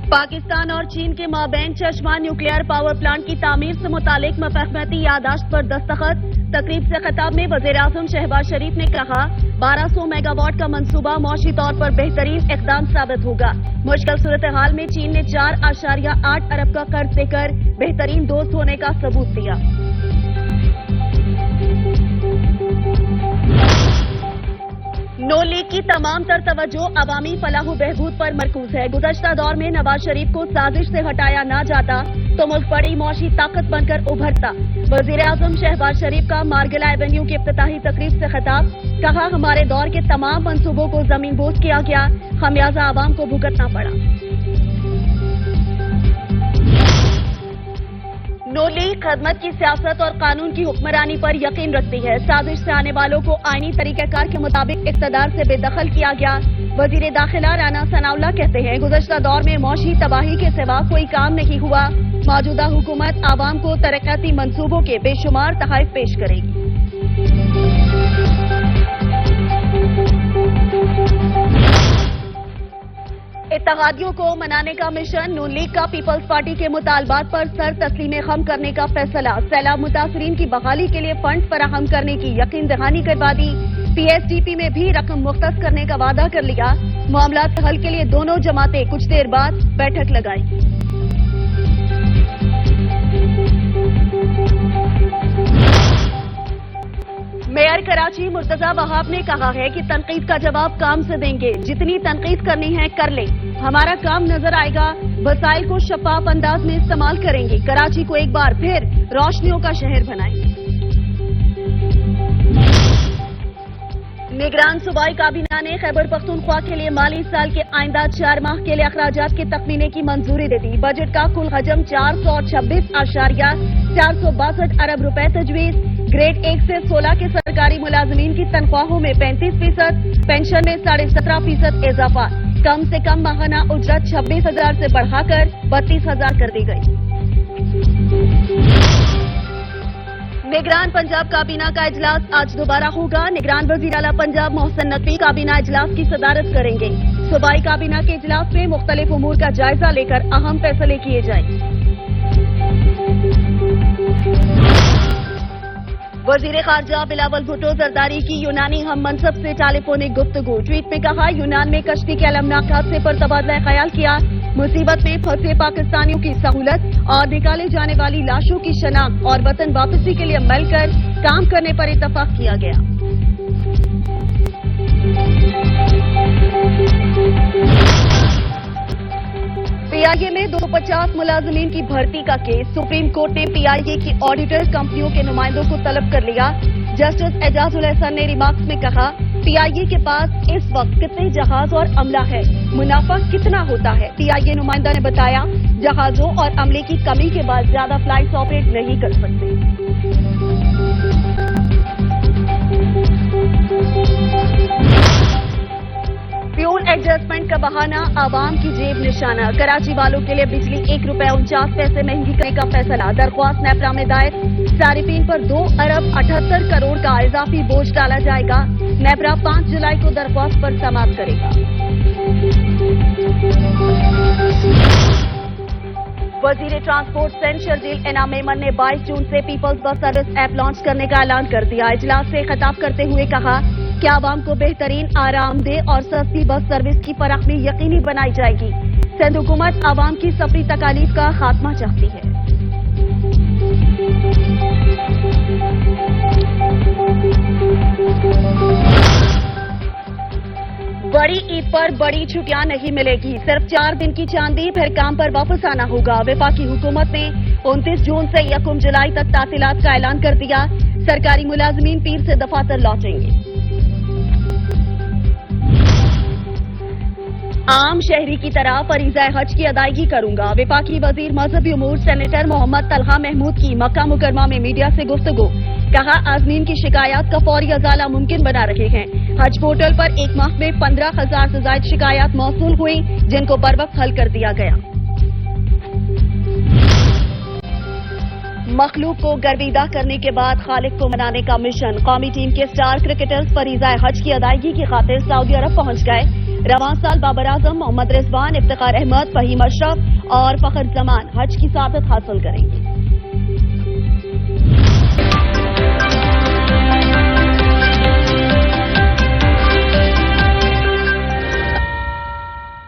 पाकिस्तान और चीन के माबैन चश्मा न्यूक्लियर पावर प्लांट की तामीर से मुतालिक मुफाहमती यादाश्त पर दस्तखत। तकरीब से खिताब में वज़ीर-ए-आज़म शहबाज शरीफ ने कहा 1200 मेगावाट का मंसूबा मौशी तौर पर बेहतरीन इक़दाम साबित होगा। मुश्किल सूरत हाल में चीन ने 4.8 अरब का कर्ज देकर बेहतरीन दोस्त होने का सबूत दिया। नो लीग की तमाम तर तवज्जो अवामी फलाह बहबूद पर मरकूज है। गुज़श्ता दौर में नवाज शरीफ को साजिश से हटाया ना जाता तो मुल्क बड़ी मौशी ताकत बनकर उभरता। वज़ीर-ए-आज़म शहबाज शरीफ का मार्गला एवेन्यू की इफ्तिताही तकरीब से खिताब। कहा हमारे दौर के तमाम मंसूबों को जमीन बोझ किया गया, खमियाजा आवाम को भुगतना पड़ा। नो लीग खदमत की सियासत और कानून की हुक्मरानी पर यकीन रखती है। साजिश से आने वालों को आईनी तरीक़ेकार के मुताबिक इक़्तिदार से बेदखल किया गया। वज़ीर दाखिला राना सनाउल्लाह कहते हैं गुज़श्ता दौर में मौशी तबाही के सिवा कोई काम नहीं हुआ। मौजूदा हुकूमत आवाम को तरक्याती मंसूबों के बेशुमार तहफ़ पेश करेगी। इत्तेहादियों को मनाने का मिशन। नून लीग का पीपल्स पार्टी के मुतालबात पर सर तस्लीम खम करने का फैसला। सैलाब मुतासरीन की बहाली के लिए फंड फराहम करने की यकीन दहानी करवा दी। पीएसडीपी में भी रकम मुख्तस करने का वादा कर लिया। मामला हल के लिए दोनों जमातें कुछ देर बाद बैठक लगाएंगी। मेयर कराची मुर्तजा वहाब ने कहा है कि तनकीद का जवाब काम से देंगे। जितनी तनकीद करनी है कर लें, हमारा काम नजर आएगा। वसाइल को शफाफ अंदाज में इस्तेमाल करेंगे। कराची को एक बार फिर रोशनियों का शहर बनाएंगे। निगरान सूबाई काबीना ने खैबर पख्तूनख्वा के लिए माली साल के आइंदा 4 माह के लिए अखराजात के तखमीने की मंजूरी दे दी। बजट का कुल हजम 426.462 अरब रुपए तजवीज। ग्रेड 1 से 16 के सरकारी मुलाजमीन की तनख्वाहों में 35%, पेंशन में 17.5% इजाफा। कम से कम माहाना उजरत 26,000 से बढ़ाकर 32,000 कर दी गई। निगरान पंजाब काबीना का इजलास आज दोबारा होगा। निगरान वजीर आला पंजाब मोहसिन नकवी काबीना इजलास की सदारत करेंगे। सूबाई काबीना के इजलास में मुख्तलिफ उमूर का जायजा लेकर अहम फैसले किए जाएंगे। वजीर खारजा बिलावल भुट्टो जरदारी की यूनानी हम मनसब से टेलीफोनिक गुफ्तगू। ट्वीट में कहा यूनान में कश्ती के अलमनाक हादसे पर तबादला ख्याल किया। मुसीबत में फंसे पाकिस्तानियों की सहूलत और निकाले जाने वाली लाशों की शनाख्त और वतन वापसी के लिए मिलकर काम करने पर इत्तफाक किया गया। पीआईए में 250 मुलाजमीन की भर्ती का केस। सुप्रीम कोर्ट ने पीआईए की ऑडिटर कंपनियों के नुमाइंदों को तलब कर लिया। जस्टिस एजाजुल एहसान ने रिमार्क्स में कहा पीआईए के पास इस वक्त कितने जहाज और अमला है, मुनाफा कितना होता है। पीआईए नुमाइंदा ने बताया जहाजों और अमले की कमी के बाद ज्यादा फ्लाइट्स ऑपरेट नहीं कर सकते। फ्यूल एडजस्टमेंट का बहाना आवाम की जेब निशाना। कराची वालों के लिए बिजली 1 रुपए 49 पैसे महंगी करने का फैसला। दरख्वास्त नेपरा में दायर। सारिफीन पर 2 अरब 78 करोड़ का इजाफी बोझ डाला जाएगा। नेपरा 5 जुलाई को दरख्वास्त पर समाप्त करेगा। वजीर ट्रांसपोर्ट सेंड शर्जील इनाम मेमन ने 22 जून से peoples bus service app launch करने का ऐलान कर दिया। इजलास से खिताब करते हुए कहा कि आवाम को बेहतरीन आरामदेह और सस्ती बस सर्विस की फराहमी यकीनी बनाई जाएगी। सिंध हुकूमत आवाम की सफरी तकालीफ का खात्मा चाहती है। बड़ी ईद पर बड़ी छुट्टियां नहीं मिलेगी। सिर्फ 4 दिन की चांदी, फिर काम पर वापस आना होगा। वफाकी हुकूमत ने 29 जून से 1 जुलाई तक तातीलात का ऐलान कर दिया। सरकारी मुलाजमीन पीर से दफातर लौटेंगे। आम शहरी की तरह फरीज़ा हज की अदायगी करूंगा। वफाकी वजीर मजहबी उमूर सेनेटर मोहम्मद तलहा महमूद की मक्का मुकरमा में मीडिया से गुफ्तगू। कहा आज़मीन की शिकायत का फौरी अजाला मुमकिन बना रहे हैं। हज पोर्टल पर 1 माह में 15,000 से ज्यादा शिकायत मौसूल हुई, जिनको बर वक्त हल कर दिया गया। مخلوق کو گرویدہ کرنے کے بعد خالق کو منانے کا مشن، قومی ٹیم کے سٹار کرکٹرز فریضہ حج کی ادائیگی کی خاطر سعودی عرب پہنچ گئے۔ رواں سال بابر اعظم، محمد رضوان، افتخار احمد، فہیم اشرف اور فخر زمان حج کی سعادت حاصل کریں گے۔